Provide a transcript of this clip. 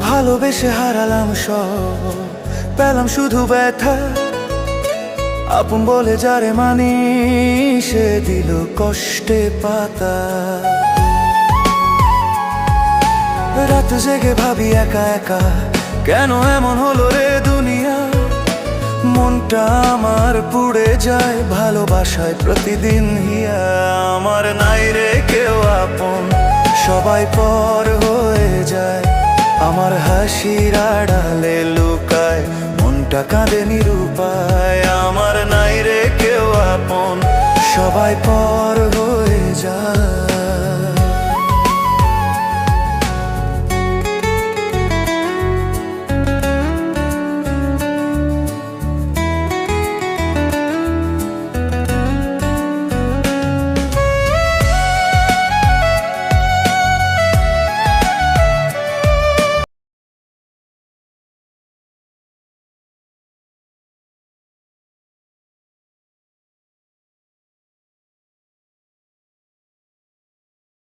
ভালোবেসে হারালাম সব, পেলাম শুধু ব্যথা। আপন বলে যারে মানি সে দিল কষ্টে পাতা। রাত জেগে ভাবি একা একা, কেন এমন হলো রে দুনিয়া। মনটা আমার পুড়ে যায় ভালোবাসায় প্রতিদিন হিয়া। আমার নাই রে কেউ আপন, সবাই পর হয়ে যায়। আমার হাসির আড়ালে লুকায়, মনটা কাঁদে নিরুপায়। আমার নাই রে কেউ আপন, সবাই পর হয়ে যায়।